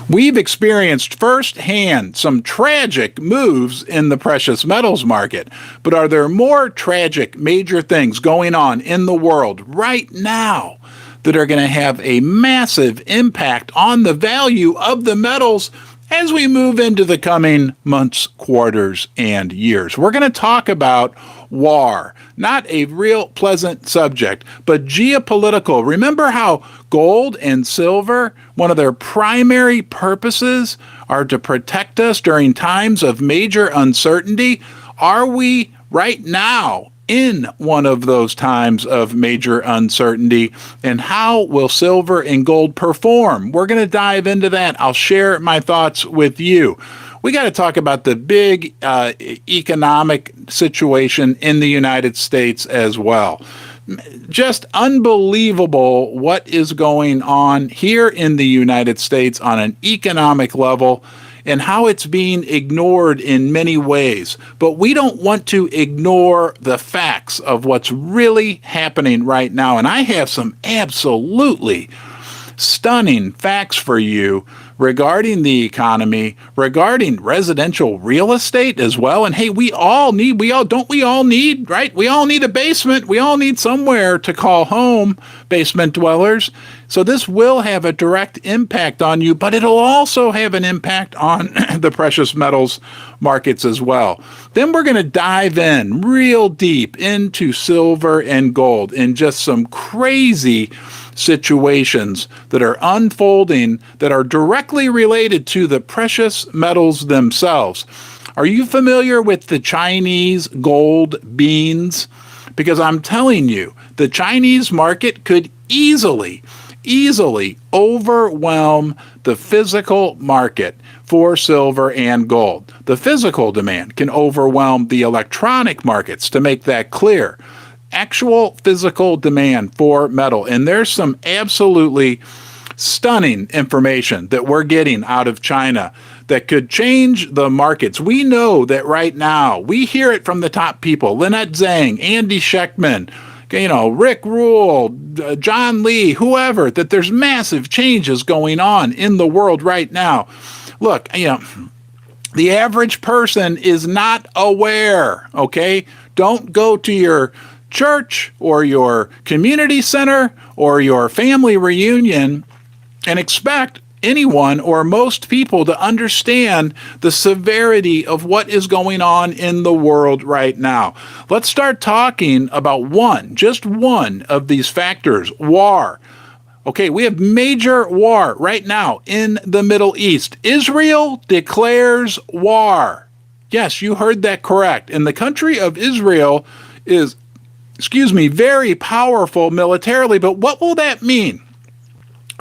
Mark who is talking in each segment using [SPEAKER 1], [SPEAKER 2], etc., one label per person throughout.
[SPEAKER 1] We've experienced firsthand some tragic moves in the precious metals market, but are there more tragic major things going on in the world right now that are going to have a massive impact on the value of the metals as we move into the coming months, quarters, and years? We're going to talk about war, not a real pleasant subject, but geopolitical. Remember how gold and silver, one of their primary purposes are to protect us during times of major uncertainty? Are we right now in one of those times of major uncertainty? And how will silver and gold perform? We're going to dive into that. I'll share my thoughts with you. We got to talk about the big economic situation in the United States as well. Just unbelievable what is going on here in the United States on an economic level, and how it's being ignored in many ways. But we don't want to ignore the facts of what's really happening right now. And I have some absolutely stunning facts for you regarding the economy, regarding residential real estate as well. And hey, we all need, right? We all need a basement. We all need somewhere to call home, basement dwellers. So this will have a direct impact on you, but it'll also have an impact on the precious metals markets as well. Then we're going to dive in real deep into silver and gold in just some crazy situations that are unfolding that are directly related to the precious metals themselves. Are you familiar with the Chinese gold beans? Because I'm telling you, the Chinese market could easily overwhelm the physical market for silver and gold. The physical demand can overwhelm the electronic markets, to make that clear. Actual physical demand for metal. And there's some absolutely stunning information that we're getting out of China that could change the markets. We know that right now, we hear it from the top people, Lynette Zhang, Andy Schechtman, Rick Rule, John Lee, whoever, that there's massive changes going on in the world right now. Look, the average person is not aware, okay? Don't go to your church or your community center or your family reunion and expect anyone or most people to understand the severity of what is going on in the world right now. Let's start talking about just one of these factors, war. Okay, we have major war right now in the Middle East. Israel declares war. Yes, you heard that correct. And the country of Israel is very powerful militarily, but what will that mean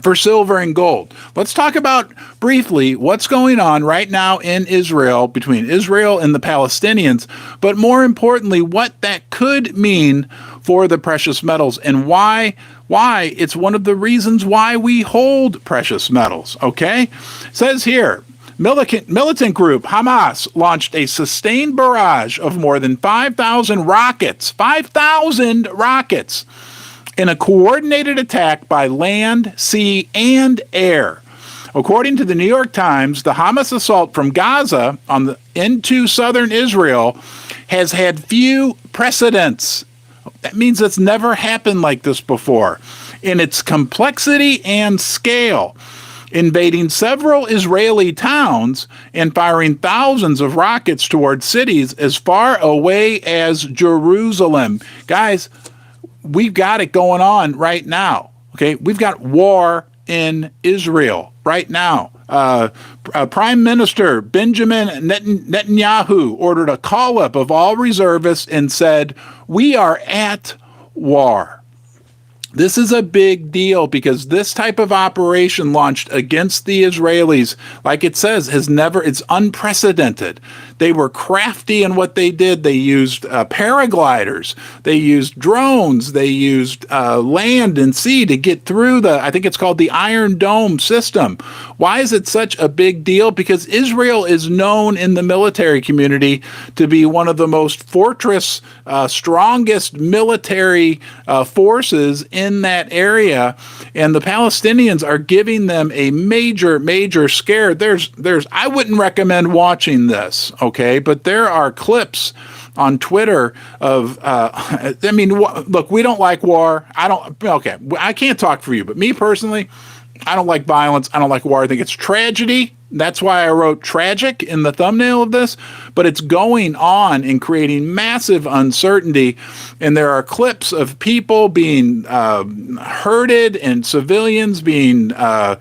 [SPEAKER 1] for silver and gold? Let's talk about briefly what's going on right now in Israel, between Israel and the Palestinians, but more importantly, what that could mean for the precious metals and why it's one of the reasons why we hold precious metals, okay? It says here, militant group Hamas launched a sustained barrage of more than 5,000 rockets in a coordinated attack by land, sea, and air. According to the New York Times, the Hamas assault from Gaza into southern Israel has had few precedents. That means it's never happened like this before in its complexity and scale, invading several Israeli towns and firing thousands of rockets towards cities as far away as Jerusalem. Guys, we've got it going on right now. Okay, we've got war in Israel right now. Prime Minister Benjamin Netanyahu ordered a call-up of all reservists and said, "We are at war." This is a big deal because this type of operation launched against the Israelis, like it says, it's unprecedented. They were crafty in what they did. They used paragliders. They used drones. They used land and sea to get through I think it's called the Iron Dome system. Why is it such a big deal? Because Israel is known in the military community to be one of the most strongest military forces in that area, and the Palestinians are giving them a major, major scare. I wouldn't recommend watching this, okay? But there are clips on Twitter of, look, we don't like war. I can't talk for you, but me personally, I don't like violence. I don't like war. I think it's tragedy. That's why I wrote tragic in the thumbnail of this, but it's going on and creating massive uncertainty. And there are clips of people being hurted and civilians being, I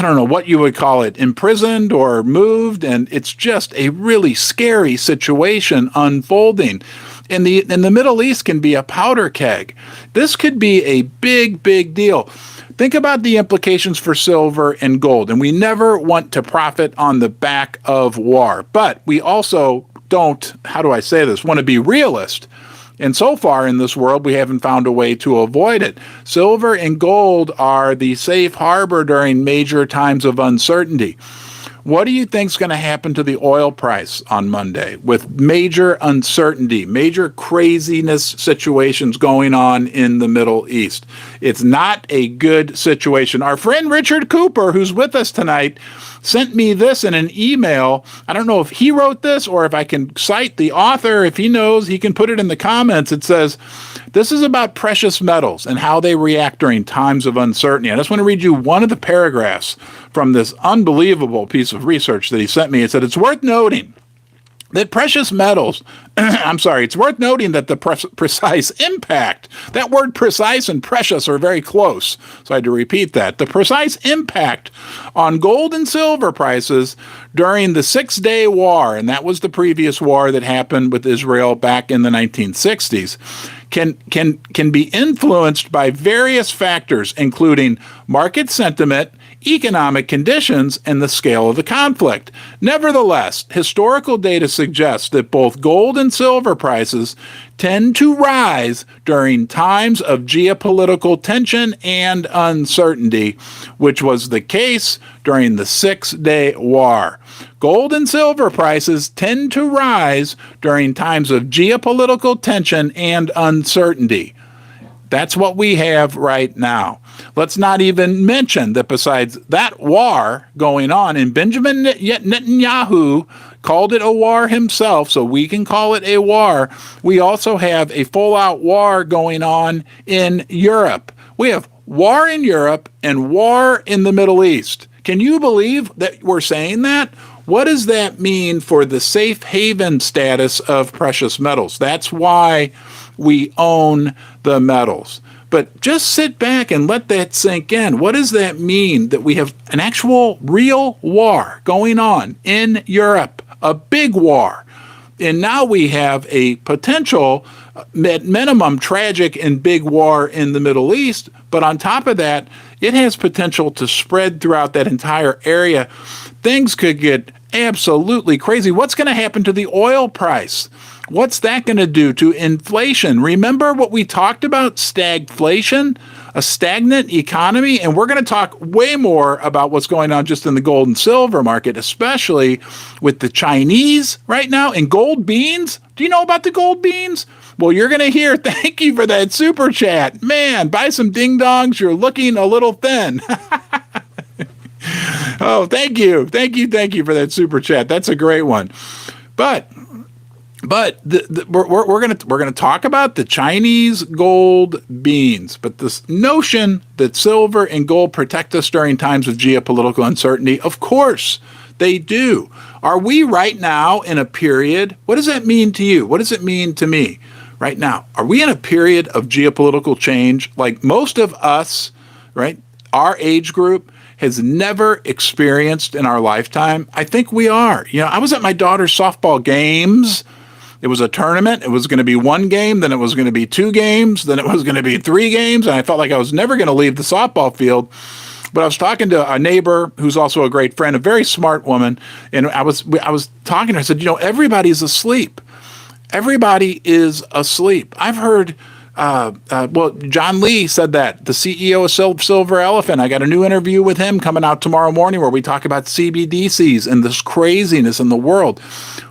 [SPEAKER 1] don't know what you would call it, imprisoned or moved. And it's just a really scary situation unfolding. And the Middle East can be a powder keg. This could be a big, big deal. Think about the implications for silver and gold. And we never want to profit on the back of war. But we also don't, how do I say this, want to be realist. And so far in this world, we haven't found a way to avoid it. Silver and gold are the safe harbor during major times of uncertainty. What do you think is going to happen to the oil price on Monday with major uncertainty, major craziness situations going on in the Middle East? It's not a good situation. Our friend Richard Cooper, who's with us tonight, sent me this in an email. I don't know if he wrote this or if I can cite the author. If he knows, he can put it in the comments. It says, this is about precious metals and how they react during times of uncertainty. I just want to read you one of the paragraphs from this unbelievable piece of research that he sent me. It said, it's worth noting that precious metals, it's worth noting that the precise impact, that word precise and precious are very close, so I had to repeat that. The precise impact on gold and silver prices during the 6-day war, and that was the previous war that happened with Israel back in the 1960s, can be influenced by various factors, including market sentiment, economic conditions, and the scale of the conflict. Nevertheless, historical data suggests that both gold and silver prices tend to rise during times of geopolitical tension and uncertainty, which was the case during the 6-day war. Gold and silver prices tend to rise during times of geopolitical tension and uncertainty. That's what we have right now. Let's not even mention that besides that war going on, and Benjamin Netanyahu called it a war himself, so we can call it a war, we also have a full-out war going on in Europe. We have war in Europe and war in the Middle East. Can you believe that we're saying that? What does that mean for the safe haven status of precious metals? That's why we own the metals. But just sit back and let that sink in. What does that mean that we have an actual real war going on in Europe, a big war? And now we have a potential, at minimum, tragic and big war in the Middle East. But on top of that, it has potential to spread throughout that entire area. Things could get absolutely crazy. What's going to happen to the oil price? What's that going to do to inflation? Remember what we talked about, stagflation, a stagnant economy? And we're going to talk way more about what's going on just in the gold and silver market, especially with the Chinese right now and gold beans. Do you know about the gold beans? Well, you're going to hear, thank you for that super chat. Man, buy some ding dongs. You're looking a little thin. Oh, thank you for that super chat. That's a great one. But we're gonna talk about the Chinese gold beans. But this notion that silver and gold protect us during times of geopolitical uncertainty, of course they do. Are we right now in a period? What does that mean to you? What does it mean to me right now? Are we in a period of geopolitical change like most of us, right? Our age group has never experienced in our lifetime? I think we are. You know, I was at my daughter's softball games. It was a tournament. It was going to be one game, then it was going to be 2 games, then it was going to be 3 games, and I felt like I was never going to leave the softball field. But I was talking to a neighbor who's also a great friend, a very smart woman, and I was talking to her. I said, you know, everybody's asleep. Everybody is asleep. I've heard Well, John Lee said that, the CEO of Silver Elephant. I got a new interview with him coming out tomorrow morning where we talk about CBDCs and this craziness in the world.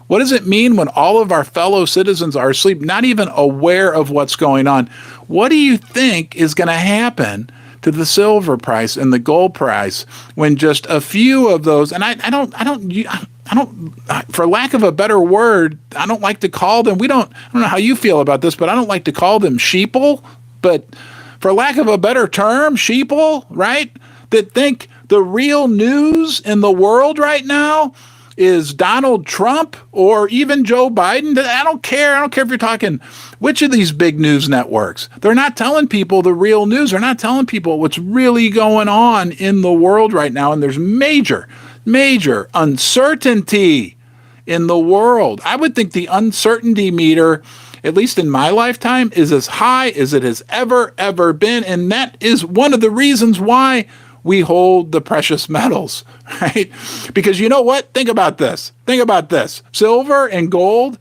[SPEAKER 1] What does it mean when all of our fellow citizens are asleep, not even aware of what's going on? What do you think is going to happen to the silver price and the gold price when just a few of those, and I don't, for lack of a better word, I don't like to call them, I don't know how you feel about this, but I don't like to call them sheeple, but for lack of a better term, sheeple, right? That think the real news in the world right now is Donald Trump or even Joe Biden. I don't care. I don't care if you're talking which of these big news networks. They're not telling people the real news. They're not telling people what's really going on in the world right now. And there's major uncertainty in the world. I would think the uncertainty meter, at least in my lifetime, is as high as it has ever been. And that is one of the reasons why we hold the precious metals, right? Because you know what? Think about this. Silver and gold,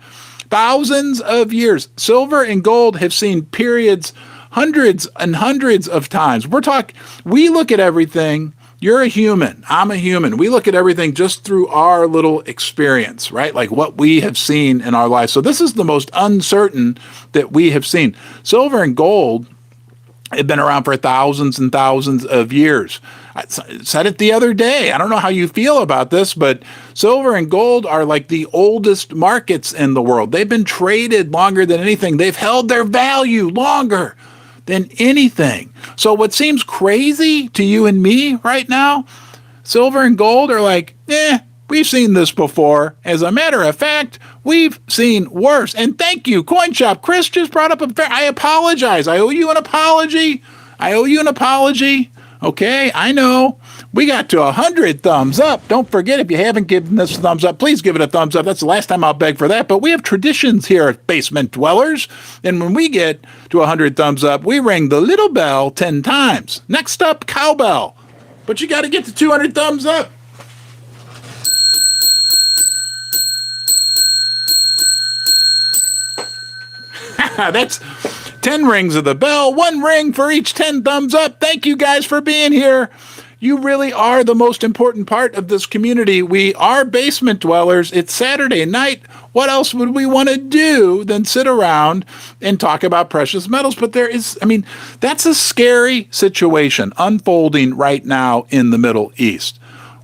[SPEAKER 1] thousands of years. Silver and gold have seen periods hundreds and hundreds of times. We look at everything. You're a human. I'm a human. We look at everything just through our little experience, right? Like what we have seen in our lives. So this is the most uncertain that we have seen. Silver and gold have been around for thousands and thousands of years. I said it the other day. I don't know how you feel about this, but silver and gold are like the oldest markets in the world. They've been traded longer than anything. They've held their value longer than anything. So what seems crazy to you and me right now, silver and gold are like, we've seen this before. As a matter of fact, we've seen worse. And thank you, Coin Shop. Chris just brought up I apologize. I owe you an apology. Okay, I know. We got to 100 thumbs up. Don't forget, if you haven't given this a thumbs up, please give it a thumbs up. That's the last time I'll beg for that. But we have traditions here at Basement Dwellers. And when we get to 100 thumbs up, we ring the little bell 10 times. Next up, cowbell. But you got to get to 200 thumbs up. That's 10 rings of the bell, 1 ring for each 10 thumbs up. Thank you guys for being here. You really are the most important part of this community. We are basement dwellers. It's Saturday night. What else would we want to do than sit around and talk about precious metals? But that's a scary situation unfolding right now in the Middle East.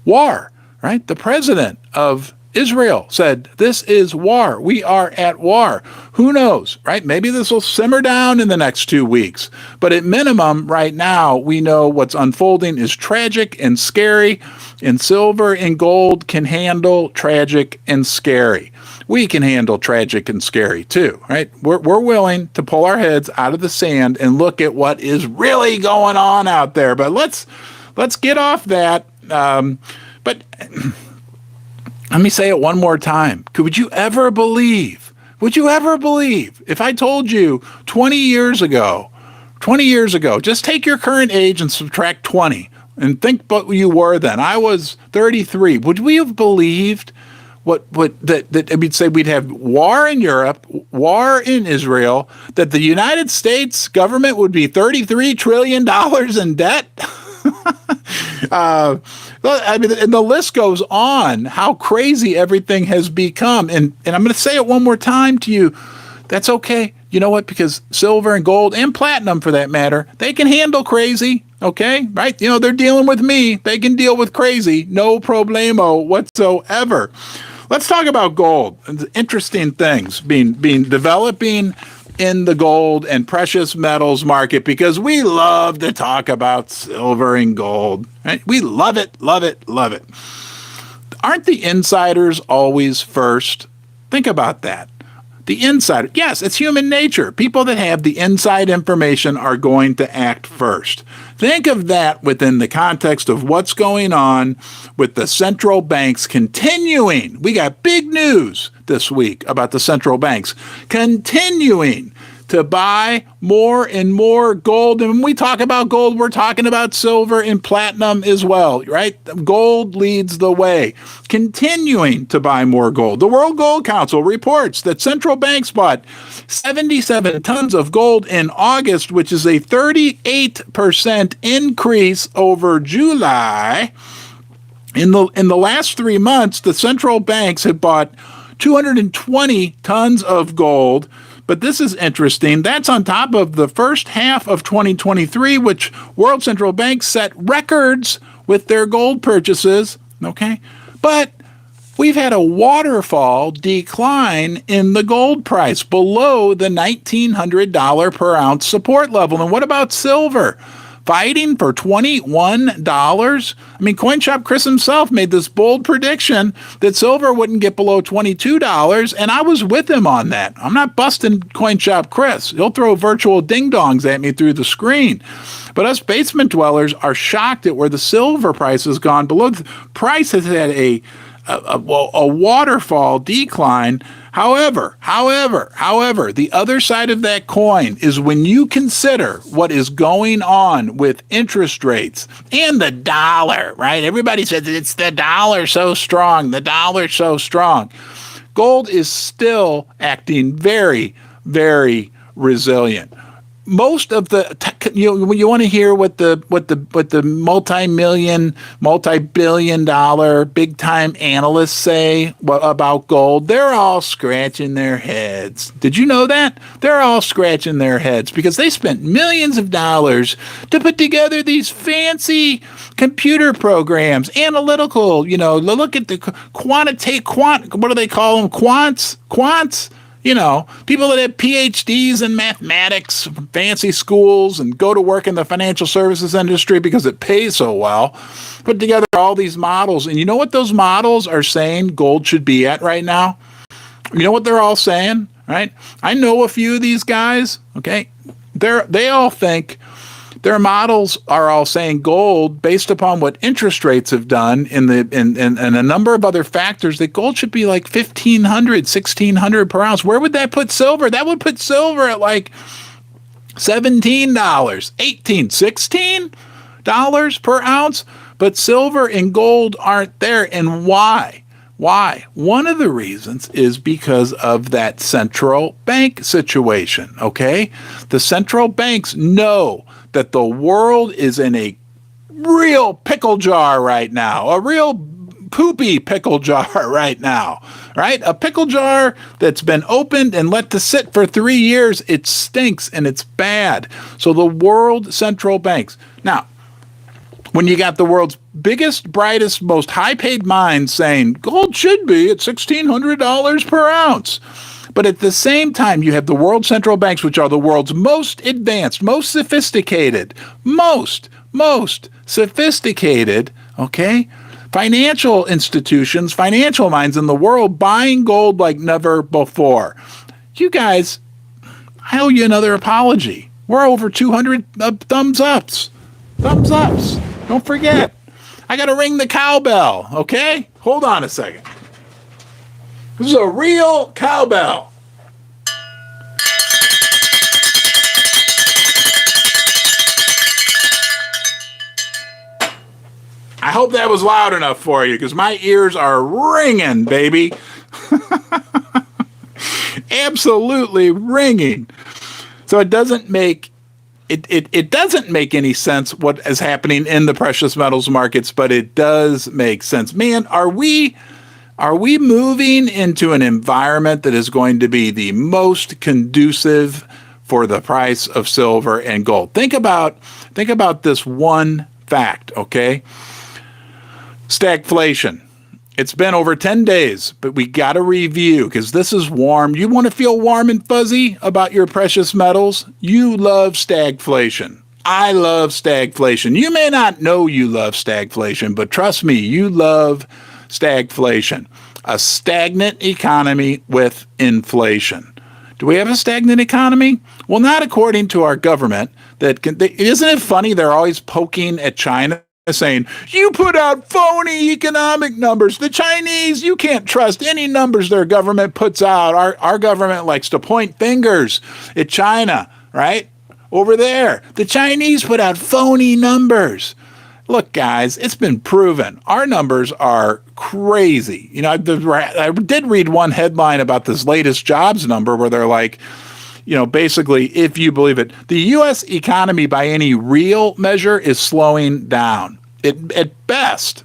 [SPEAKER 1] War, right? The president of Israel said, this is war. We are at war. Who knows, right? Maybe this will simmer down in the next 2 weeks. But at minimum, right now, we know what's unfolding is tragic and scary, and silver and gold can handle tragic and scary. We can handle tragic and scary too, right? We're willing to pull our heads out of the sand and look at what is really going on out there. But let's get off that. But let me say it one more time. Would you ever believe if I told you 20 years ago, just take your current age and subtract 20 and think what you were then. I was 33. Would we have believed we'd say we'd have war in Europe, war in Israel, that the United States government would be $33 trillion in debt? And the list goes on, how crazy everything has become. And I'm going to say it one more time to you. That's okay. You know what? Because silver and gold and platinum, for that matter, they can handle crazy. Okay, right? They're dealing with me. They can deal with crazy. No problemo whatsoever. Let's talk about gold. Interesting things developing in the gold and precious metals market, because we love to talk about silver and gold, right? We love it. Aren't the insiders always first? Think about that. The insider, yes, it's human nature. People that have the inside information are going to act first. Think of that within the context of what's going on with the central banks continuing. We got big news this week about the central banks continuing to buy more and more gold. And when we talk about gold, we're talking about silver and platinum as well, right? Gold leads the way. Continuing to buy more gold. The World Gold Council reports that central banks bought 77 tons of gold in August, which is a 38% increase over July. In the last 3 months, the central banks have bought 220 tons of gold. But this is interesting. That's on top of the first half of 2023, which world central banks set records with their gold purchases. Okay. But we've had a waterfall decline in the gold price below the $1,900 per ounce support level. And what about silver? Fighting for $21. I mean, CoinShop Chris himself made this bold prediction that silver wouldn't get below $22, and I was with him on that. I'm not busting CoinShop Chris. He'll throw virtual ding-dongs at me through the screen. But us basement dwellers are shocked at where the silver price has gone below. The price has had a waterfall decline. However, the other side of that coin is when you consider what is going on with interest rates and the dollar, right? Everybody says it's the dollar so strong, Gold is still acting very, very resilient. Most of the you want to hear what the multi-billion dollar big time analysts say about gold. They're all scratching their heads. Did you know that? They're all scratching their heads because they spent millions of dollars to put together these fancy computer programs, analytical. Look at the what do they call them? Quants. People that have PhDs in mathematics from fancy schools and go to work in the financial services industry because it pays so well, put together all these models. And you know what those models are saying gold should be at right now? You know what they're all saying, right? I know a few of these guys, okay? They all think their models are all saying gold based upon what interest rates have done and a number of other factors that gold should be like $1,500, $1,600 per ounce. Where would that put silver? That would put silver at like $17, $18, $16 per ounce. But silver and gold aren't there. And why? Why? One of the reasons is because of that central bank situation, okay? The central banks know that the world is in a real pickle jar right now, a real poopy pickle jar right now, right? A pickle jar that's been opened and let to sit for 3 years. It stinks and it's bad. So the world central banks. Now, when you got the world's biggest, brightest, most high-paid minds saying gold should be at $1,600 per ounce. But at the same time, you have the world central banks, which are the world's most advanced, most sophisticated, okay, financial institutions, financial minds in the world buying gold like never before. You guys, I owe you another apology. We're over 200 thumbs ups. Don't forget. I got to ring the cowbell, okay? Hold on a second. This is a real cowbell. I hope that was loud enough for you because my ears are ringing, baby. Absolutely ringing. So it doesn't make any sense what is happening in the precious metals markets, but it does make sense. Man, are we moving into an environment that is going to be the most conducive for the price of silver and gold? Think about this one fact, okay? Stagflation. It's been over 10 days, but we got to review because this is warm. You want to feel warm and fuzzy about your precious metals? You love stagflation. I love stagflation. You may not know you love stagflation, but trust me, you love stagflation. A stagnant economy with inflation. Do we have a stagnant economy? Well, not according to our government. Isn't it funny they're always poking at China saying, you put out phony economic numbers. The Chinese, you can't trust any numbers their government puts out. Our government likes to point fingers at China, right? Over there. The Chinese put out phony numbers. Look, guys, it's been proven. Our numbers are crazy. I did read one headline about this latest jobs number where they're like, basically, if you believe it, the U.S. economy by any real measure is slowing down. At best,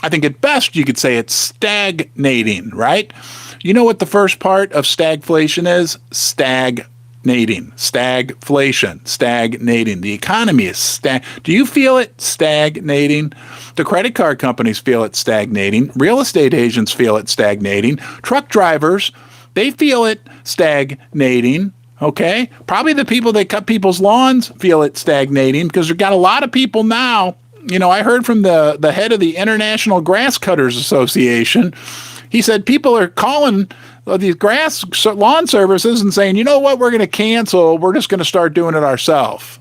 [SPEAKER 1] I think at best you could say it's stagnating, right? You know what the first part of stagflation is? Stagnating. Stagflation. Stagnating. The economy is Do you feel it stagnating? The credit card companies feel it stagnating. Real estate agents feel it stagnating. Truck drivers, they feel it stagnating. Okay? Probably the people that cut people's lawns feel it stagnating because we've got a lot of people now. I heard from the head of the International Grass Cutters Association. He said people are calling these lawn services and saying, you know what, we're going to cancel. We're just going to start doing it ourselves.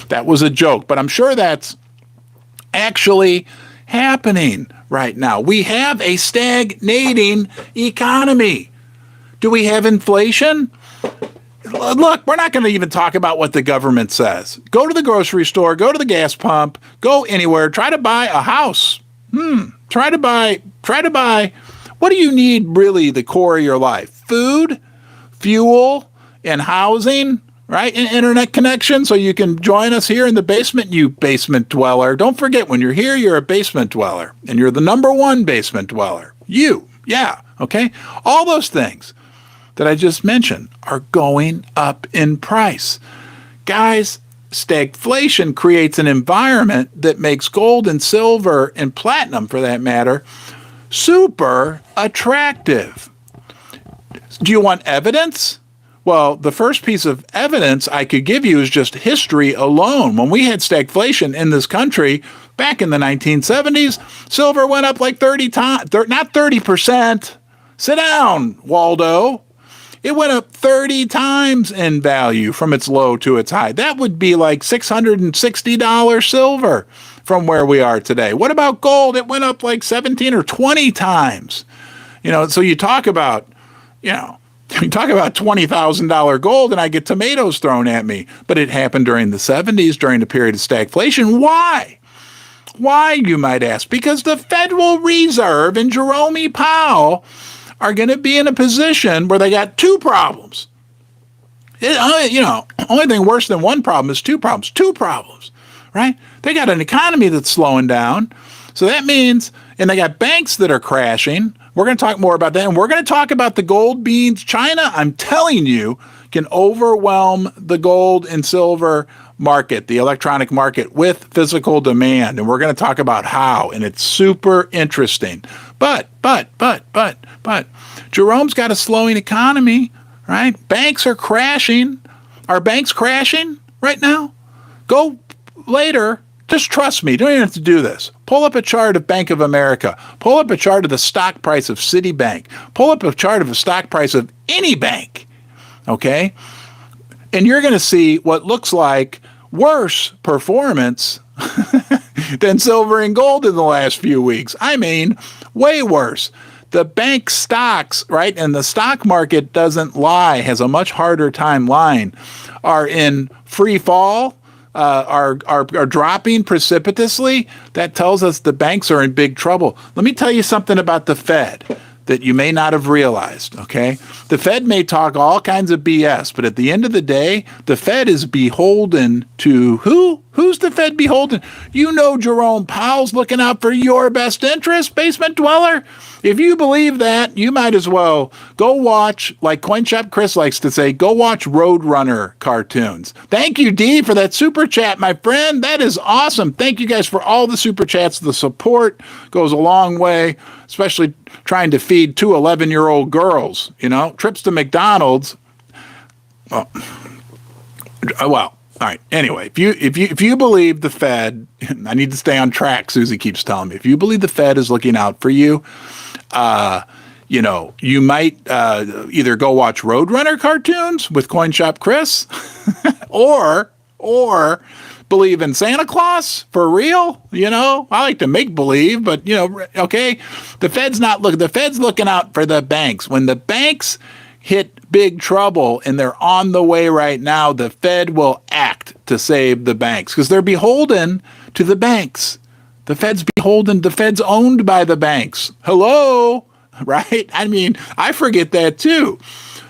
[SPEAKER 1] That was a joke, but I'm sure that's actually happening right now. We have a stagnating economy. Do we have inflation? Look, we're not going to even talk about what the government says. Go to the grocery store, go to the gas pump, go anywhere, try to buy a house. Try to buy. What do you need really, the core of your life? Food, fuel, and housing, right? And internet connection so you can join us here in the basement, you basement dweller. Don't forget, when you're here, you're a basement dweller, and you're the number one basement dweller. Okay? All those things that I just mentioned are going up in price. Guys, stagflation creates an environment that makes gold and silver and platinum, for that matter, super attractive. Do you want evidence? Well, the first piece of evidence I could give you is just history alone. When we had stagflation in this country back in the 1970s, silver went up like 30 times, not 30%. Sit down, Waldo. It went up 30 times in value from its low to its high. That would be like $660 silver from where we are today. What about gold? It went up like 17 or 20 times. So you talk about $20,000 gold and I get tomatoes thrown at me. But it happened during the 70s, during the period of stagflation. Why? Why, you might ask? Because the Federal Reserve and Jerome Powell are going to be in a position where they got two problems. Only thing worse than one problem is two problems. Two problems, right? They got an economy that's slowing down. So that means, and they got banks that are crashing. We're going to talk more about that. And we're going to talk about the gold beans. China, I'm telling you, can overwhelm the gold and silver market, the electronic market, with physical demand. And we're going to talk about how. And it's super interesting. But, Jerome's got a slowing economy, right? Banks are crashing. Are banks crashing right now? Go later. Just trust me. You don't even have to do this. Pull up a chart of Bank of America. Pull up a chart of the stock price of Citibank. Pull up a chart of the stock price of any bank, okay? And you're going to see what looks like worse performance than silver and gold in the last few weeks. I mean, way worse. The bank stocks, right, and the stock market doesn't lie, has a much harder time lying, are in free fall, are dropping precipitously. That tells us the banks are in big trouble. Let me tell you something about the Fed that you may not have realized, okay? The Fed may talk all kinds of BS, but at the end of the day, the Fed is beholden to who? Who's the Fed beholden? Jerome Powell's looking out for your best interest, basement dweller. If you believe that, you might as well go watch, like CoinShop Chris likes to say, go watch Roadrunner cartoons. Thank you, D, for that super chat, my friend. That is awesome. Thank you guys for all the super chats. The support goes a long way, especially trying to feed two 11-year-old girls, trips to McDonald's. Well, all right. Anyway, if you believe the Fed, I need to stay on track. Susie keeps telling me, if you believe the Fed is looking out for you, you might either go watch Roadrunner cartoons with CoinShop Chris, or believe in Santa Claus for real. I like to make believe, but okay. The Fed's looking out for the banks. When the banks hit big trouble and they're on the way right now, the Fed will act to save the banks because they're beholden to the banks. The Fed's owned by the banks. Hello, right? I mean, I forget that too.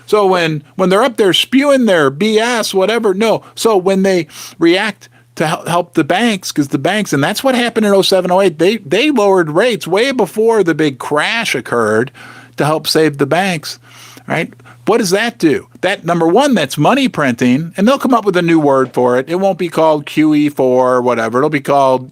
[SPEAKER 1] So when they're up there spewing their BS, whatever, no. So when they react to help the banks, because the banks, and that's what happened in 07, 08, they lowered rates way before the big crash occurred to help save the banks, right? What does that do? That, number one, that's money printing, and they'll come up with a new word for it. It won't be called QE4 or whatever. It'll be called,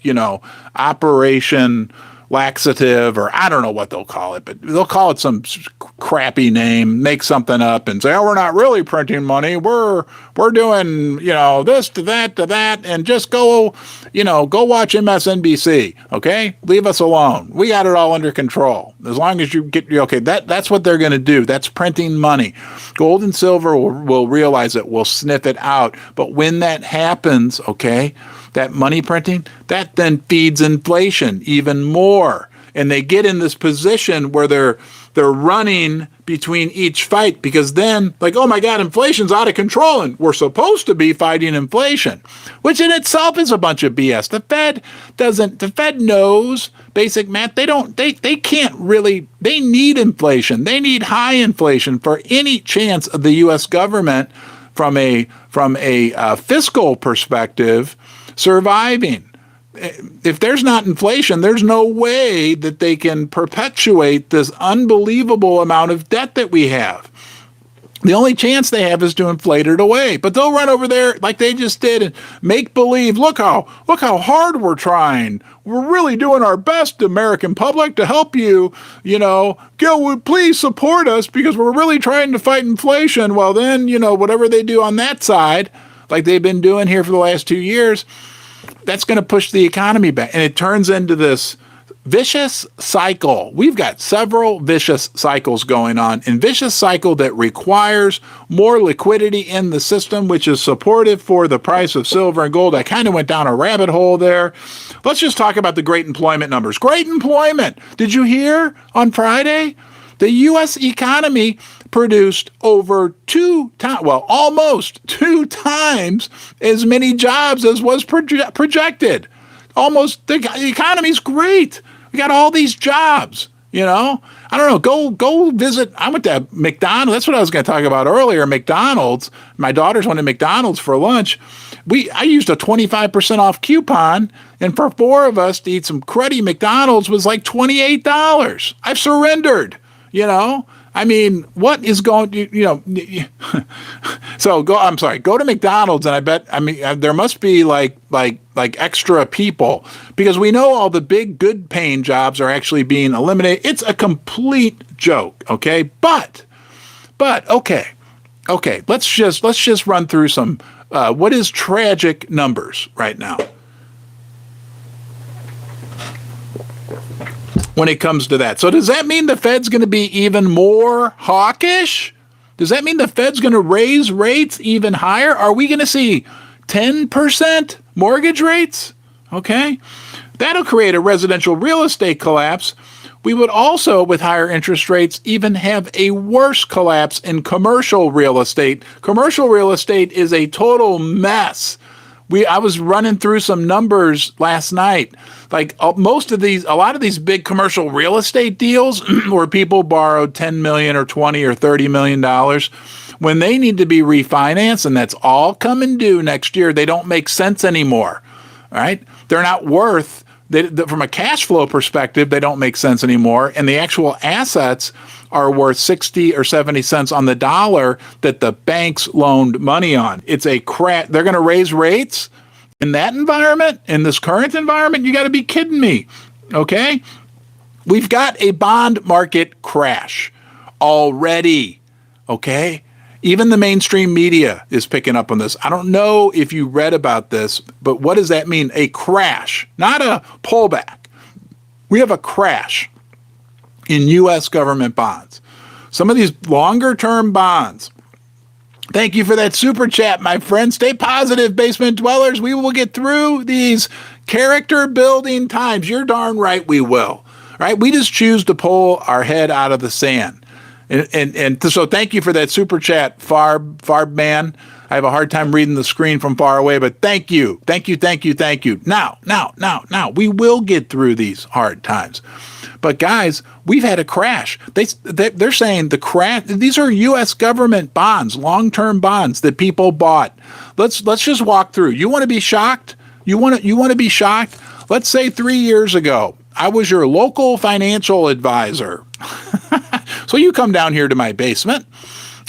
[SPEAKER 1] Operation Laxative, or I don't know what they'll call it, but they'll call it some crappy name, make something up and say, oh, we're not really printing money. We're doing, this to that, and just go watch MSNBC. Okay. Leave us alone. We got it all under control. As long as you get, okay, that's what they're going to do. That's printing money. Gold and silver will realize it, will sniff it out. But when that happens, okay, that money printing, that then feeds inflation even more. And they get in this position where they're running between each fight, because then, like, oh my God, inflation's out of control and we're supposed to be fighting inflation, which in itself is a bunch of BS. The Fed knows basic math. They can't really, they need inflation. They need high inflation for any chance of the US government from a fiscal perspective surviving. If there's not inflation, there's no way that they can perpetuate this unbelievable amount of debt that we have. The only chance they have is to inflate it away. But they'll run over there like they just did and make believe, look how hard we're trying. We're really doing our best, American public, to help you, please support us because we're really trying to fight inflation. Well, then, whatever they do on that side, like they've been doing here for the last 2 years, that's going to push the economy back. And it turns into this vicious cycle. We've got several vicious cycles going on, and vicious cycle that requires more liquidity in the system, which is supportive for the price of silver and gold. I kind of went down a rabbit hole there. Let's just talk about the great employment numbers. Great employment. Did you hear on Friday? The U.S. economy produced over almost 2 times as many jobs as was projected. Almost, the economy's great. We got all these jobs, I don't know, go visit. I went to McDonald's. That's what I was going to talk about earlier, McDonald's. My daughters went to McDonald's for lunch. I used a 25% off coupon, and for 4 of us to eat some cruddy McDonald's was like $28. I've surrendered. I mean, what is going, so go to McDonald's, and I bet, there must be like extra people, because we know all the big good paying jobs are actually being eliminated. It's a complete joke. Okay. But okay. Let's just run through some, what is tragic numbers right now when it comes to that. So does that mean the Fed's going to be even more hawkish? Does that mean the Fed's going to raise rates even higher? Are we going to see 10% mortgage rates? Okay. That'll create a residential real estate collapse. We would also, with higher interest rates, even have a worse collapse in commercial real estate. Commercial real estate is a total mess. I was running through some numbers last night. Like a lot of these big commercial real estate deals where people borrowed $10 million or $20 or $30 million, when they need to be refinanced, and that's all coming due next year, they don't make sense anymore. All right. They're not worth, from a cash flow perspective, they don't make sense anymore. And the actual assets are worth 60 or 70 cents on the dollar that the banks loaned money on. It's a crap. They're going to raise rates in that environment, in this current environment. You got to be kidding me. Okay. We've got a bond market crash already. Okay. Even the mainstream media is picking up on this. I don't know if you read about this, but what does that mean? A crash, not a pullback. We have a crash in U.S. government bonds. Some of these longer term bonds Thank you for that super chat, my friend. Stay positive, basement dwellers. We will get through these character building times. You're darn right we will. Right? We just choose to pull our head out of the sand. And so thank you for that super chat, Farb man. I have a hard time reading the screen from far away, but thank you. Thank you, thank you, thank you. Now, we will get through these hard times. But guys, we've had a crash. They're saying the crash, these are U.S. government bonds, long-term bonds that people bought. Let's just walk through. You want to be shocked? You want to be shocked? Let's say 3 years ago, I was your local financial advisor. So you come down here to my basement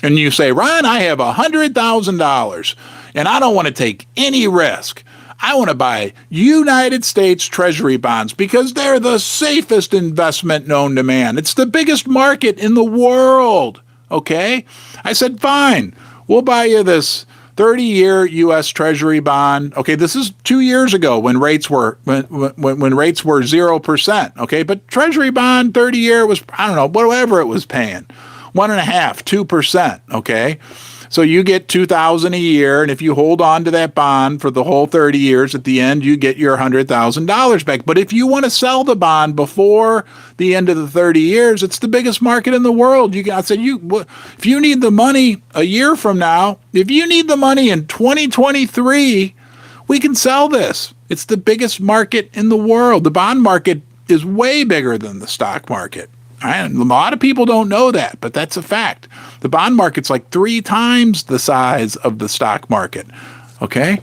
[SPEAKER 1] and you say, Ron, I have $100,000 and I don't want to take any risk. I want to buy United States Treasury bonds because they're the safest investment known to man. It's the biggest market in the world. Okay? I said, fine, we'll buy you this 30-year U.S. Treasury bond. Okay, this is 2 years ago when rates were when rates were 0%. Okay, but Treasury bond 30-year was, I don't know, whatever it was paying, 1.5%, 2%. Okay, so you get $2,000 a year, and if you hold on to that bond for the whole 30 years, at the end you get your $100,000 back. But if you want to sell the bond before the end of the 30 years, it's the biggest market in the world. I said, if you need the money a year from now, if you need the money in 2023, we can sell this. It's the biggest market in the world. The bond market is way bigger than the stock market. And a lot of people don't know that, but that's a fact. The bond market's like 3 times the size of the stock market. Okay?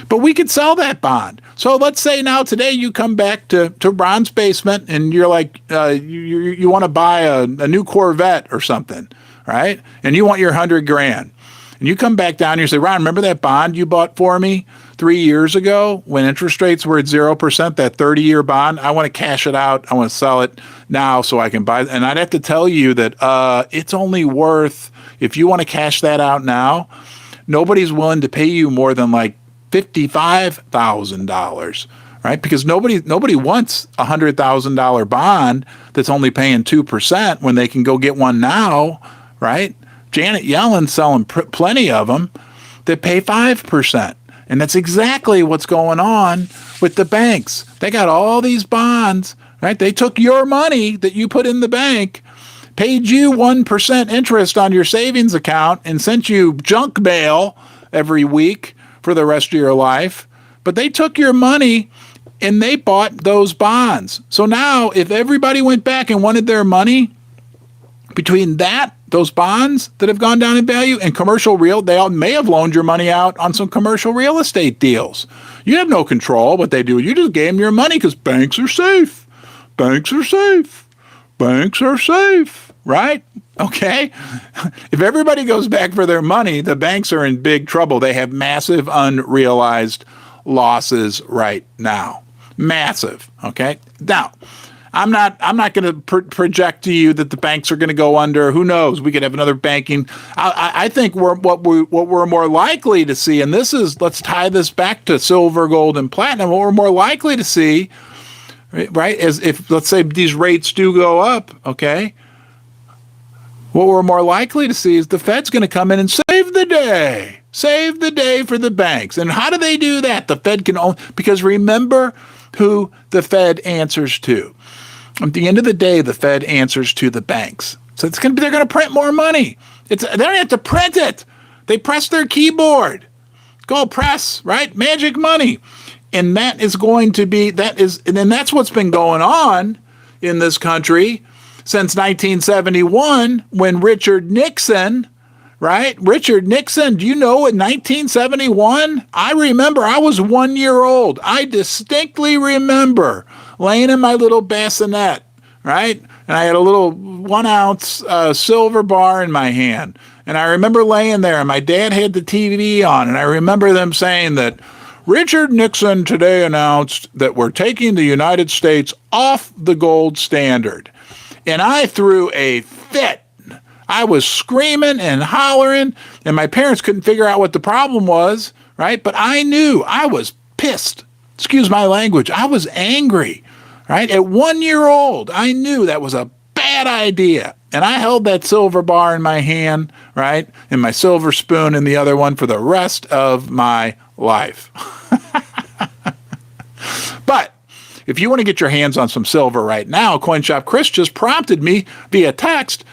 [SPEAKER 1] But we could sell that bond. So let's say now today you come back to Ron's basement and you're like, you want to buy a new Corvette or something, right? And you want your $100,000. And you come back down and you say, Ron, remember that bond you bought for me 3 years ago when interest rates were at 0%, that 30-year bond? I want to cash it out. I want to sell it now so I can buy it. And I'd have to tell you that it's only worth, if you want to cash that out now, nobody's willing to pay you more than like $55,000, right? Because nobody wants a $100,000 bond that's only paying 2% when they can go get one now, right? Janet Yellen's selling plenty of them that pay 5%. And that's exactly what's going on with the banks. They got all these bonds, right? They took your money that you put in the bank, paid you 1% interest on your savings account, and sent you junk mail every week for the rest of your life. But they took your money and they bought those bonds. So now if everybody went back and wanted their money, between those bonds that have gone down in value and commercial real, they all may have loaned your money out on some commercial real estate deals. You have no control what they do. You just gave them your money because banks are safe. Banks are safe. Banks are safe, right? Okay. If everybody goes back for their money, the banks are in big trouble. They have massive unrealized losses right now. Massive. Okay. Now, I'm not going to project to you that the banks are going to go under. Who knows? We could have another banking. I think what we're more likely to see, and this is, let's tie this back to silver, gold, and platinum. What we're more likely to see, right, is if, let's say, these rates do go up, okay, what we're more likely to see is the Fed's going to come in and save the day. Save the day for the banks. And how do they do that? The Fed can only, because remember who the Fed answers to. At the end of the day, the Fed answers to the banks. So they're going to print more money. They don't have to print it. They press their keyboard. Go press, right? Magic money. And that is going to be, and then that's what's been going on in this country since 1971 when Richard Nixon, right? Richard Nixon, do you know in 1971? I remember I was 1 year old. I distinctly remember laying in my little bassinet, right? And I had a little 1 ounce silver bar in my hand. And I remember laying there and my dad had the TV on. And I remember them saying that Richard Nixon today announced that we're taking the United States off the gold standard. And I threw a fit. I was screaming and hollering, and my parents couldn't figure out what the problem was, right? But I knew I was pissed. Excuse my language. I was angry, right? At 1 year old, I knew that was a bad that idea and I held that silver bar in my hand, right, and my silver spoon in the other one for the rest of my life. But if you want to get your hands on some silver right now, CoinShop Chris just prompted me via text.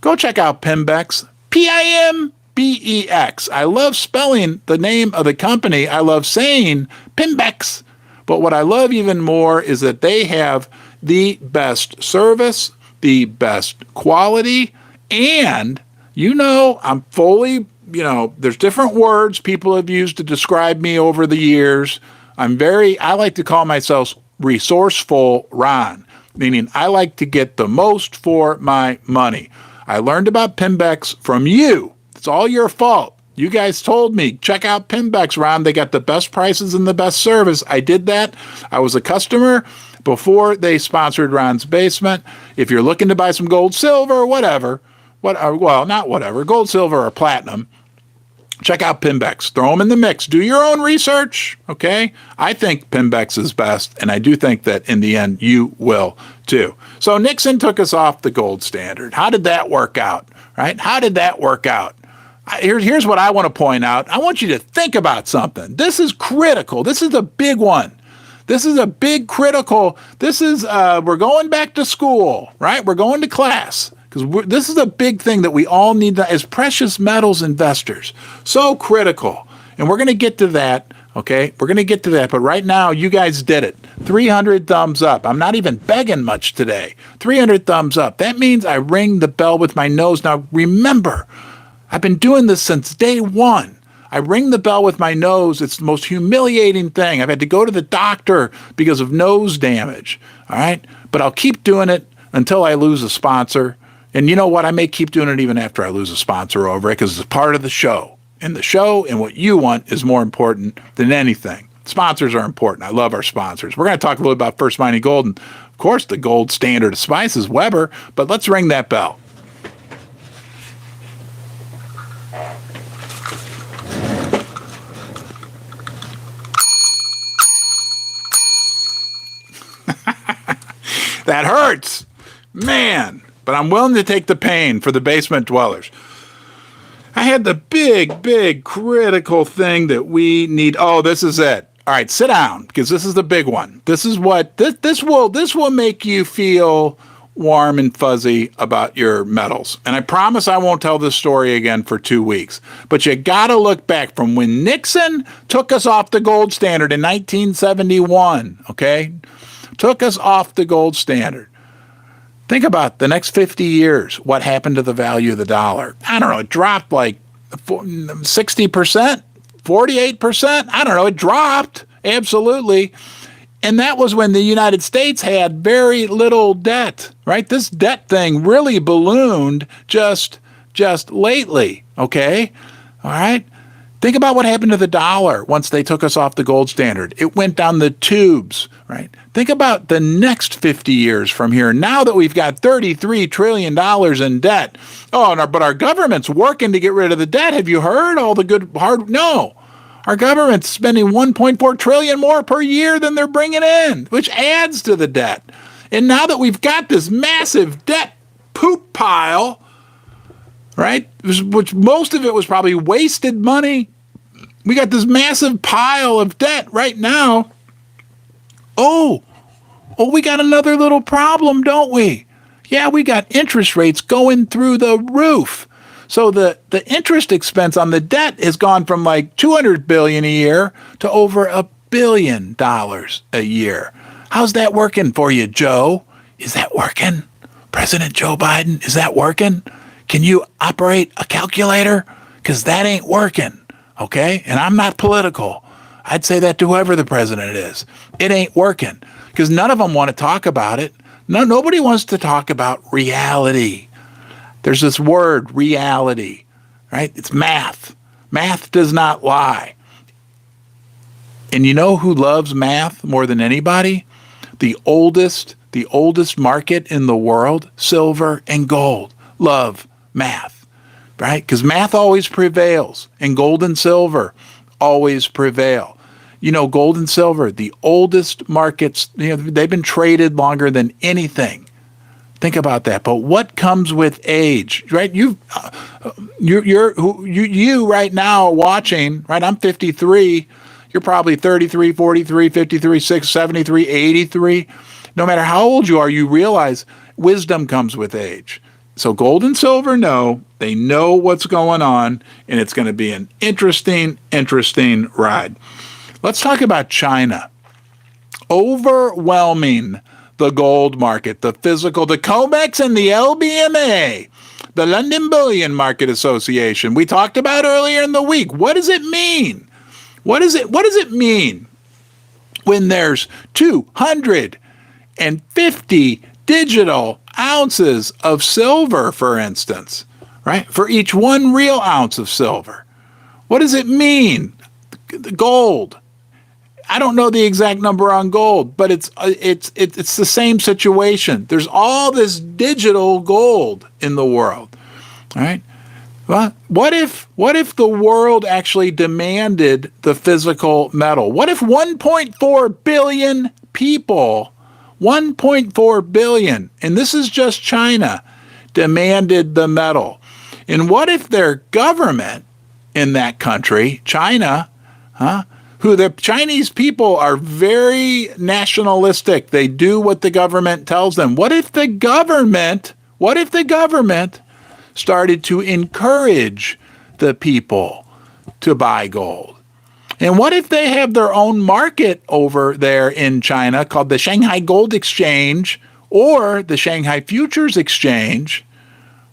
[SPEAKER 1] Go check out Pimbex, Pimbex. I love spelling the name of the company. I love saying Pimbex. But what I love even more is that they have the best service, the best quality, and, I'm fully, there's different words people have used to describe me over the years. I like to call myself resourceful Ron, meaning I like to get the most for my money. I learned about Pimbex from you. It's all your fault. You guys told me, check out Pimbex, Ron. They got the best prices and the best service. I did that. I was a customer before they sponsored Ron's Basement. If you're looking to buy some gold, silver, whatever, not whatever, gold, silver, or platinum, check out Pimbex. Throw them in the mix. Do your own research, okay? I think Pimbex is best, and I do think that in the end you will too. So Nixon took us off the gold standard. How did that work out, right? How did that work out? Here's what I want to point out. I want you to think about something. This is critical. This is a big one. This is a big critical. This is, we're going back to school, right? We're going to class. Because this is a big thing that we all need to, as precious metals investors. So critical. And we're going to get to that, okay? We're going to get to that. But right now, you guys did it. 300 thumbs up. I'm not even begging much today. 300 thumbs up. That means I ring the bell with my nose. Now, remember, I've been doing this since day one. I ring the bell with my nose. It's the most humiliating thing. I've had to go to the doctor because of nose damage, all right? But I'll keep doing it until I lose a sponsor. And you know what? I may keep doing it even after I lose a sponsor over it because it's part of the show. And the show and what you want is more important than anything. Sponsors are important. I love our sponsors. We're going to talk a little about First Mining Gold and, of course, the gold standard of spices, Weber. But let's ring that bell. That hurts. Man. But I'm willing to take the pain for the basement dwellers. I had the big, critical thing that we need. Oh, this is it. All right, sit down, because this is the big one. This is what, this will make you feel warm and fuzzy about your metals. And I promise I won't tell this story again for 2 weeks. But you got to look back from when Nixon took us off the gold standard in 1971, okay? Took us off the gold standard. Think about the next 50 years, what happened to the value of the dollar. I don't know, it dropped like 60%, 48%. I don't know, it dropped, absolutely. And that was when the United States had very little debt, right? This debt thing really ballooned just lately, okay? All right? Think about what happened to the dollar once they took us off the gold standard. It went down the tubes, right? Think about the next 50 years from here. Now that we've got $33 trillion in debt. Oh, but our government's working to get rid of the debt. Have you heard all the good hard? No. Our government's spending $1.4 trillion more per year than they're bringing in, which adds to the debt. And now that we've got this massive debt poop pile, right? Which most of it was probably wasted money. We got this massive pile of debt right now. Oh, we got another little problem, don't we? Yeah, we got interest rates going through the roof. So the interest expense on the debt has gone from like $200 billion a year to over $1 billion a year. How's that working for you, Joe? Is that working? President Joe Biden, is that working? Can you operate a calculator? Because that ain't working, okay? And I'm not political. I'd say that to whoever the president is. It ain't working because none of them want to talk about it. No, nobody wants to talk about reality. There's this word, reality, right? It's math. Math does not lie. And you know who loves math more than anybody? The oldest market in the world, silver and gold, love math, right? Because math always prevails, and gold and silver always prevail. You know, gold and silver, the oldest markets, they've been traded longer than anything. Think about that. But what comes with age, right? You right now watching, right? I'm 53. You're probably 33, 43, 53, 6, 73, 83. No matter how old you are, you realize wisdom comes with age. So gold and silver know, they know what's going on, and it's going to be an interesting ride. Let's talk about China. Overwhelming the gold market, the physical, the COMEX and the LBMA, the London Bullion Market Association. We talked about earlier in the week. What does it mean? What does it mean when there's 250 digital ounces of silver, for instance, right? For each 1 real ounce of silver. What does it mean? Gold. I don't know the exact number on gold, but it's the same situation. There's all this digital gold in the world, all right? Well, what if the world actually demanded the physical metal? What if 1.4 billion people, 1.4 billion, and this is just China, demanded the metal? And what if their government in that country, China, who the Chinese people are very nationalistic. They do what the government tells them. What if the government started to encourage the people to buy gold? And what if they have their own market over there in China called the Shanghai Gold Exchange or the Shanghai Futures Exchange,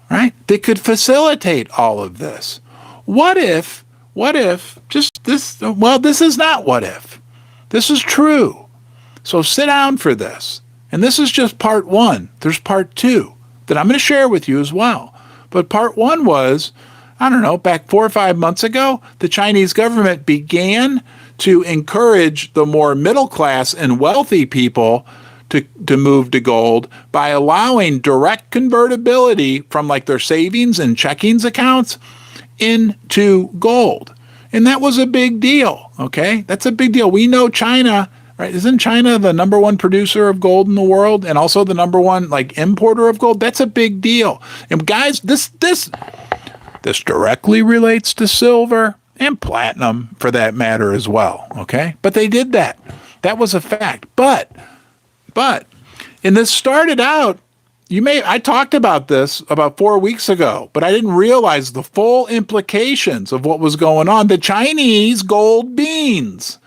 [SPEAKER 1] right? That could facilitate all of this. What if just this, well, this is not what if. This is true. So sit down for this. And this is just part 1. There's part 2 that I'm going to share with you as well. But part 1 was, I don't know, back 4 or 5 months ago, the Chinese government began to encourage the more middle class and wealthy people to move to gold by allowing direct convertibility from like their savings and checkings accounts into gold. And that was a big deal, okay? That's a big deal. We know China, right? Isn't China the number 1 producer of gold in the world and also the number 1 like importer of gold? That's a big deal. And guys, this directly relates to silver and platinum for that matter as well, okay? But they did that. That was a fact. But and this started out, I talked about this about 4 weeks ago, but I didn't realize the full implications of what was going on. The Chinese gold beans.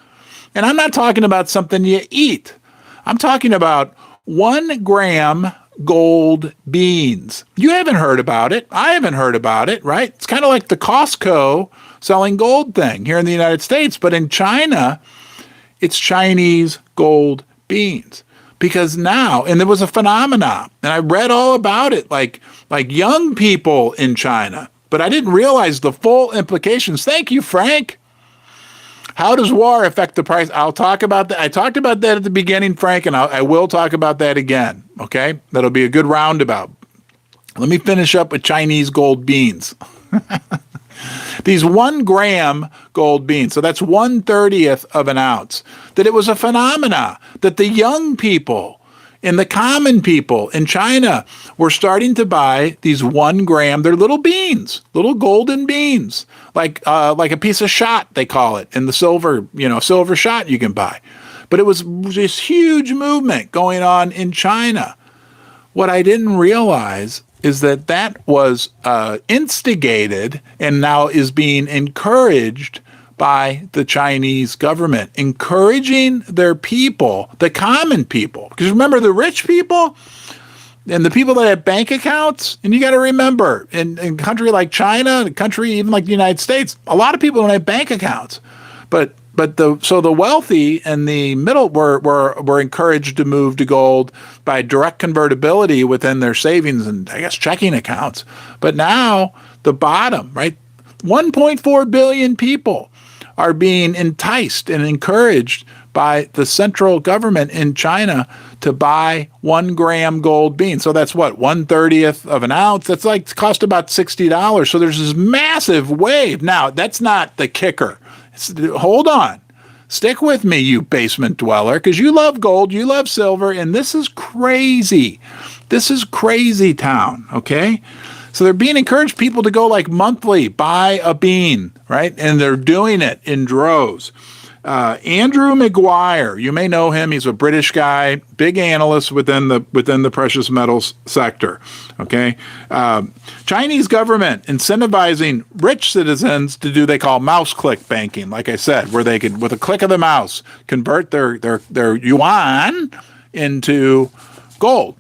[SPEAKER 1] And I'm not talking about something you eat. I'm talking about 1 gram gold beans. You haven't heard about it. I haven't heard about it, right? It's kind of like the Costco selling gold thing here in the United States. But in China, it's Chinese gold beans. Because now, and there was a phenomenon, and I read all about it, like young people in China, but I didn't realize the full implications. Thank you, Frank. How does war affect the price? I'll talk about that. I talked about that at the beginning, Frank, and I will talk about that again, okay? That'll be a good roundabout. Let me finish up with Chinese gold beans. These 1 gram gold beans, so that's 1/30th of an ounce, that it was a phenomena that the young people and the common people in China were starting to buy these 1 gram, they're little beans, little golden beans, like a piece of shot, they call it, in the silver shot you can buy. But it was this huge movement going on in China. What I didn't realize is that was instigated and now is being encouraged by the Chinese government, encouraging their people, the common people. Because remember, the rich people and the people that have bank accounts, and you got to remember, in a country like China, a country even like the United States, a lot of people don't have bank accounts. But the wealthy and the middle were encouraged to move to gold by direct convertibility within their savings and I guess checking accounts. But now the bottom, right? 1.4 billion people are being enticed and encouraged by the central government in China to buy 1 gram gold beans. So that's what, 1/30th of an ounce? That's like cost about $60. So there's this massive wave. Now, that's not the kicker. Hold on. Stick with me, you basement dweller, because you love gold, you love silver, and this is crazy. This is crazy town, okay? So they're being encouraged people to go like monthly, buy a bean, right? And they're doing it in droves. Andrew Maguire, you may know him. He's a British guy, big analyst within the precious metals sector. Okay, Chinese government incentivizing rich citizens to do they call mouse click banking, like I said, where they could with a click of the mouse convert their yuan into gold.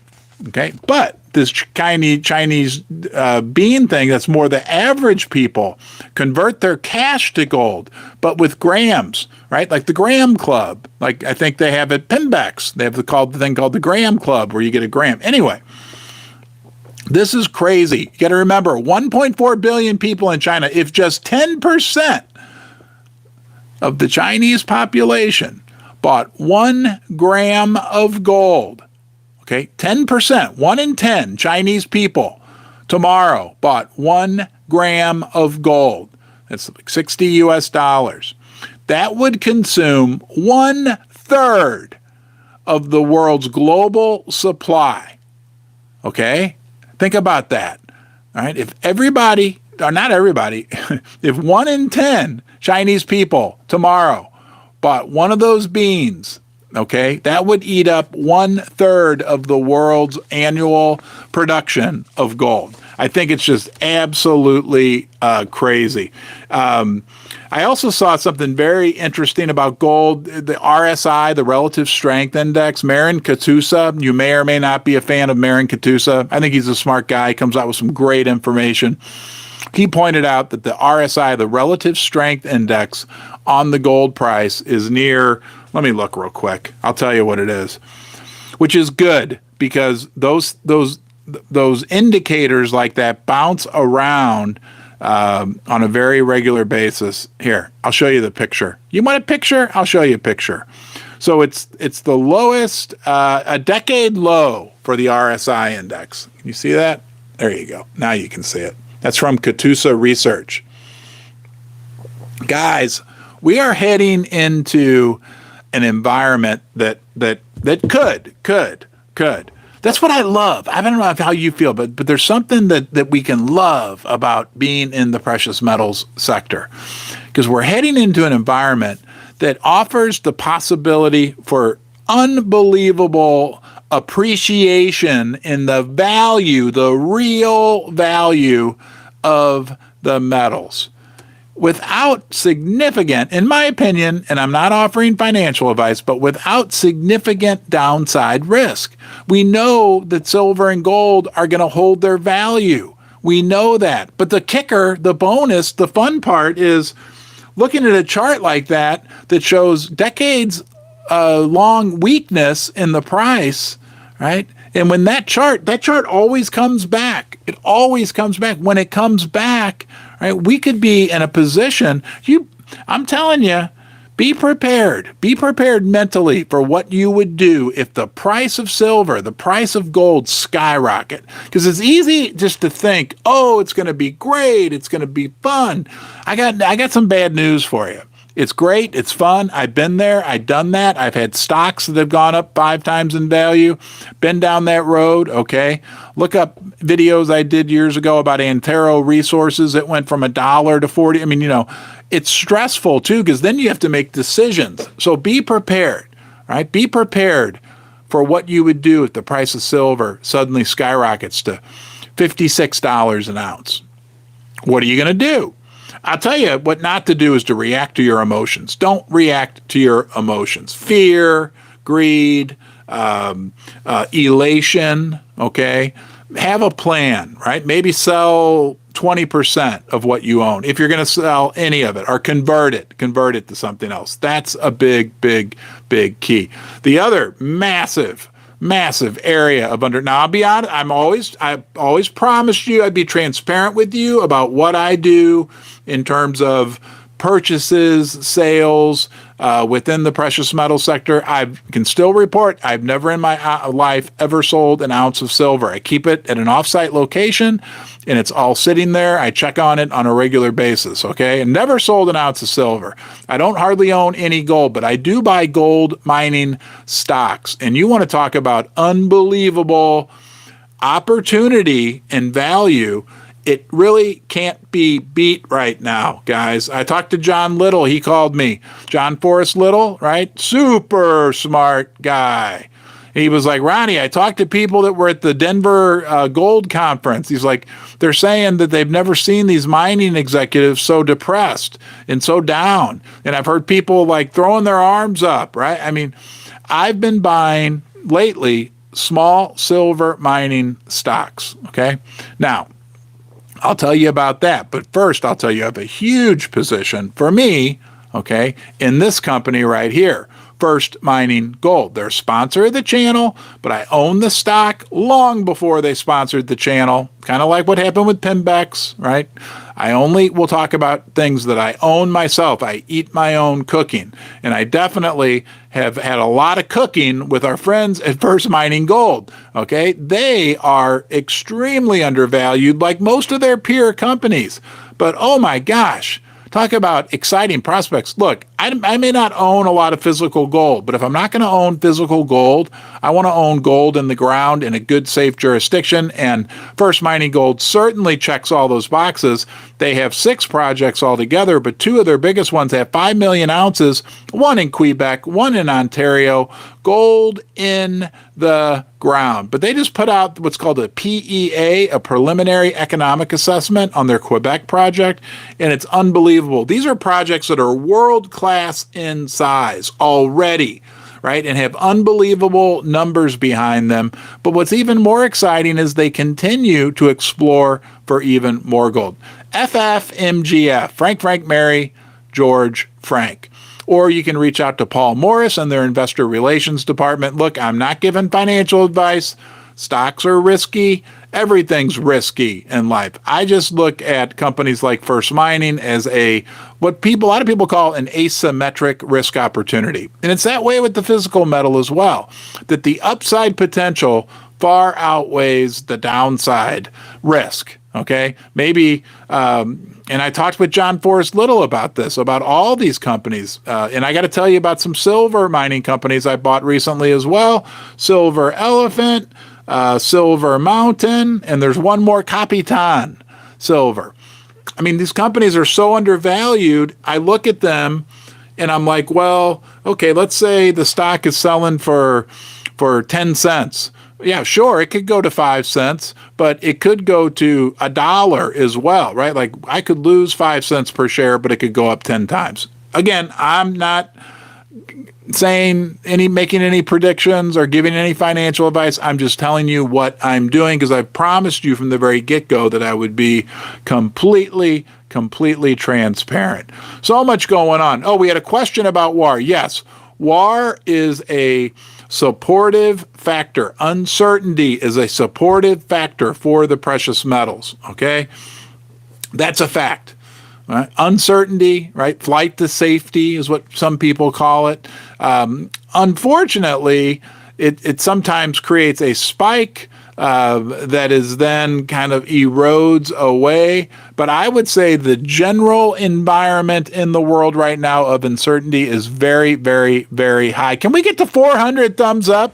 [SPEAKER 1] Okay, but this Chinese bean thing, that's more the average people convert their cash to gold, but with grams, right? Like the Gram Club. Like I think they have at Pimbex. They have the thing called the Gram Club where you get a gram. Anyway, this is crazy. You got to remember 1.4 billion people in China. If just 10% of the Chinese population bought 1 gram of gold, okay, 10%, 1 in 10 Chinese people tomorrow bought 1 gram of gold. That's like $60 US. That would consume 1/3 of the world's global supply. Okay? Think about that. All right? If everybody, or not everybody, if 1 in 10 Chinese people tomorrow bought one of those beans, okay, that would eat up 1/3 of the world's annual production of gold. I think it's just absolutely crazy. I also saw something very interesting about gold. The RSI, the Relative Strength Index, Marin Katusa. You may or may not be a fan of Marin Katusa. I think he's a smart guy. He comes out with some great information. He pointed out that the RSI, the Relative Strength Index on the gold price is near, let me look real quick. I'll tell you what it is, which is good because those indicators like that bounce around on a very regular basis. Here, I'll show you the picture. You want a picture? I'll show you a picture. So it's the lowest, a decade low for the RSI index. Can you see that? There you go. Now you can see it. That's from Katusa Research. Guys, we are heading into an environment that could. That's what I love. I don't know how you feel, but there's something that we can love about being in the precious metals sector, because we're heading into an environment that offers the possibility for unbelievable appreciation in the value, the real value of the metals, without significant, in my opinion, and I'm not offering financial advice, but without significant downside risk. We know that silver and gold are going to hold their value. We know that. But the kicker, the bonus, the fun part is looking at a chart like that shows decades long weakness in the price, right? And when that chart always comes back. It always comes back. When it comes back, right, we could be in a position, I'm telling you, be prepared. Be prepared mentally for what you would do if the price of silver, the price of gold skyrocket. Because it's easy just to think, oh, it's going to be great. It's going to be fun. I got some bad news for you. It's great. It's fun. I've been there. I've done that. I've had stocks that have gone up 5 times in value. Been down that road. Okay. Look up videos I did years ago about Antero Resources. It went from $1 to 40. I mean, it's stressful too, because then you have to make decisions. So be prepared, right? Be prepared for what you would do if the price of silver suddenly skyrockets to $56 an ounce. What are you going to do? I'll tell you what not to do is to react to your emotions. Don't react to your emotions. Fear, greed, elation, okay? Have a plan, right? Maybe sell 20% of what you own. If you're going to sell any of it, or convert it to something else. That's a big key. The other massive area of now I'll be honest, I always promised you I'd be transparent with you about what I do in terms of purchases, sales within the precious metal sector. I can still report I've never in my life ever sold an ounce of silver. I keep it at an offsite location and it's all sitting there. I check on it on a regular basis, okay? And never sold an ounce of silver. I don't hardly own any gold, but I do buy gold mining stocks. And you want to talk about unbelievable opportunity and value, it really can't be beat right now, guys. I talked to John Little. He called me. John Forrest Little, right? Super smart guy. He was like, Ronnie, I talked to people that were at the Denver Gold Conference. He's like, they're saying that they've never seen these mining executives so depressed and so down. And I've heard people like throwing their arms up, right? I mean, I've been buying lately small silver mining stocks, okay? Now, I'll tell you about that. But first, I'll tell you I have a huge position for me, okay, in this company right here, First Mining Gold. They're a sponsor of the channel, but I own the stock long before they sponsored the channel, kind of like what happened with Pimbex, right? I only will talk about things that I own myself. I eat my own cooking. And I definitely have had a lot of cooking with our friends at First Mining Gold. Okay. They are extremely undervalued like most of their peer companies. But oh my gosh, talk about exciting prospects. Look, I may not own a lot of physical gold, but if I'm not going to own physical gold, I want to own gold in the ground in a good, safe jurisdiction. And First Mining Gold certainly checks all those boxes. They have 6 projects altogether, but 2 of their biggest ones have 5 million ounces, one in Quebec, one in Ontario, gold in the ground. But they just put out what's called a PEA, a preliminary economic assessment on their Quebec project, and it's unbelievable. These are projects that are world-class in size already, right, and have unbelievable numbers behind them. But what's even more exciting is they continue to explore for even more gold. FFMGF, Frank, Mary, George, Frank. Or you can reach out to Paul Morris and their investor relations department. Look, I'm not giving financial advice. Stocks are risky. Everything's risky in life. I just look at companies like First Mining as a lot of people call an asymmetric risk opportunity. And it's that way with the physical metal as well, that the upside potential far outweighs the downside risk. Okay, maybe, and I talked with John Forrest Little about this, about all these companies. And I got to tell you about some silver mining companies I bought recently as well. Silver Elephant, Silver Mountain, and there's one more, Capitan Silver. I mean, these companies are so undervalued. I look at them and I'm like, well, okay, let's say the stock is selling for 10 cents. Yeah, sure, it could go to 5 cents, but it could go to $1 as well, right? Like I could lose 5 cents per share, but it could go up 10 times. Again, I'm not making any predictions or giving any financial advice. I'm just telling you what I'm doing because I promised you from the very get-go that I would be completely transparent. So much going on. Oh, we had a question about WAR. Yes, WAR is a supportive factor. Uncertainty is a supportive factor for the precious metals, okay? That's a fact. Right? Uncertainty, right? Flight to safety is what some people call it. Unfortunately, it sometimes creates a spike that is then kind of erodes away. But I would say the general environment in the world right now of uncertainty is very, very, very high. Can we get to 400 thumbs up?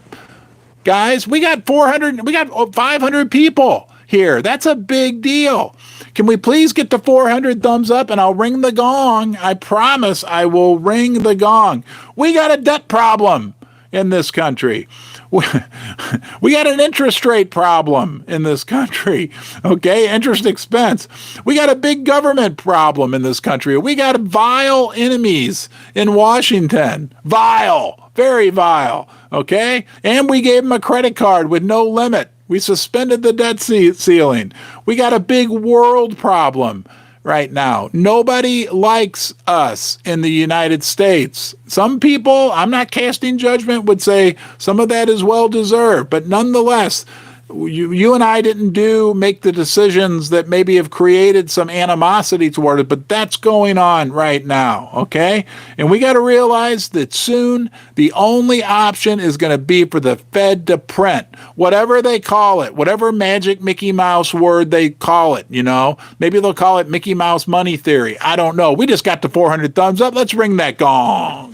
[SPEAKER 1] Guys, we got 500 people here. That's a big deal. Can we please get to 400 thumbs up and I'll ring the gong? I promise I will ring the gong. We got a debt problem in this country. We got an interest rate problem in this country, okay? Interest expense. We got a big government problem in this country. We got vile enemies in Washington. Vile, very vile, okay? And we gave them a credit card with no limit. We suspended the debt ceiling. We got a big world problem right now. Nobody likes us in the United States. Some people, I'm not casting judgment, would say some of that is well-deserved, but nonetheless, you and I didn't make the decisions that maybe have created some animosity toward it, but that's going on right now, okay? And we got to realize that soon the only option is going to be for the Fed to print, whatever they call it, whatever magic Mickey Mouse word they call it, you know? Maybe they'll call it Mickey Mouse money theory. I don't know. We just got to 400 thumbs up. Let's ring that gong.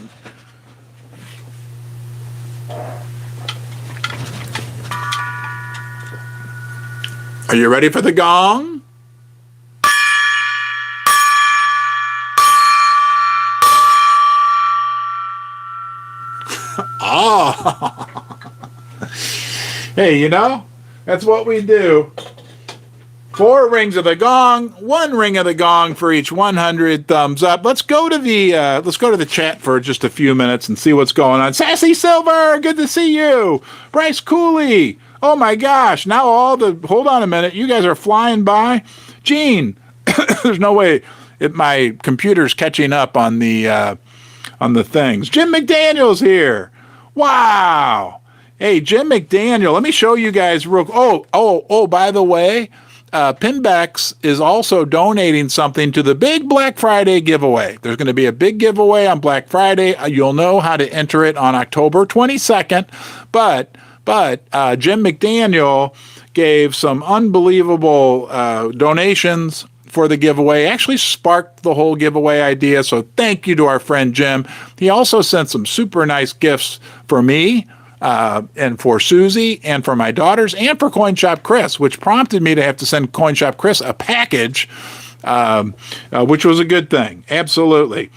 [SPEAKER 1] Are you ready for the gong? Oh. Hey, that's what we do. 4 rings of the gong, 1 ring of the gong for each 100 thumbs up. Let's go to the chat for just a few minutes and see what's going on. Sassy Silver, good to see you. Bryce Cooley, oh my gosh! Now hold on a minute, you guys are flying by. Gene, there's no way my computer's catching up on the things. Jim McDaniel's here. Wow. Hey, Jim McDaniel, let me show you guys real. Oh, by the way. Pinbex is also donating something to the big Black Friday giveaway. There's going to be a big giveaway on Black Friday. You'll know how to enter it on October 22nd. But Jim McDaniel gave some unbelievable donations for the giveaway. Actually sparked the whole giveaway idea. So thank you to our friend Jim. He also sent some super nice gifts for me. And for Susie and for my daughters and for CoinShop Chris, which prompted me to have to send CoinShop Chris a package, which was a good thing. Absolutely.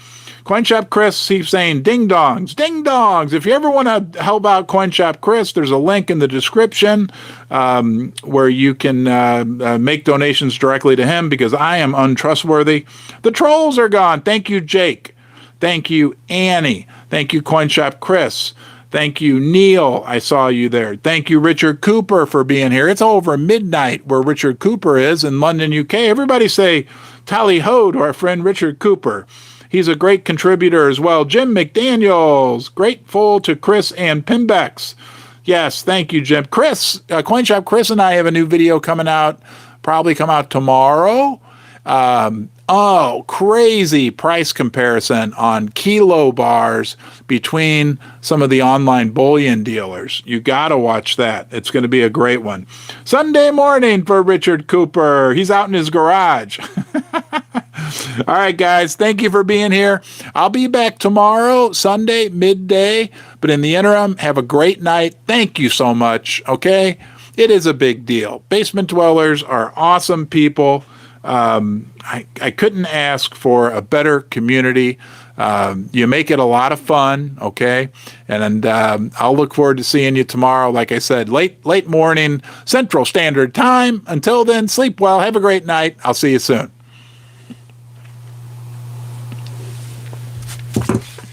[SPEAKER 1] CoinShop Chris keeps saying ding dongs, ding dongs. If you ever want to help out CoinShop Chris, there's a link in the description where you can make donations directly to him because I am untrustworthy. The trolls are gone. Thank you, Jake. Thank you, Annie. Thank you, CoinShop Chris. Thank you, Neil. I saw you there. Thank you, Richard Cooper, for being here. It's over midnight where Richard Cooper is in London, UK. Everybody say tally ho to our friend Richard Cooper. He's a great contributor as well. Jim McDaniels, grateful to Chris and Pinbex. Yes, thank you, Jim. Chris, CoinShop Chris and I have a new video coming out, probably come out tomorrow. Crazy price comparison on kilo bars between some of the online bullion dealers. You got to watch that. It's going to be a great one. Sunday morning for Richard Cooper. He's out in his garage. All right, guys. Thank you for being here. I'll be back tomorrow, Sunday, midday. But in the interim, have a great night. Thank you so much. Okay? It is a big deal. Basement dwellers are awesome people. I couldn't ask for a better community. You make it a lot of fun, okay? And I'll look forward to seeing you tomorrow. Like I said, late morning, Central Standard Time. Until then, sleep well. Have a great night. I'll see you soon.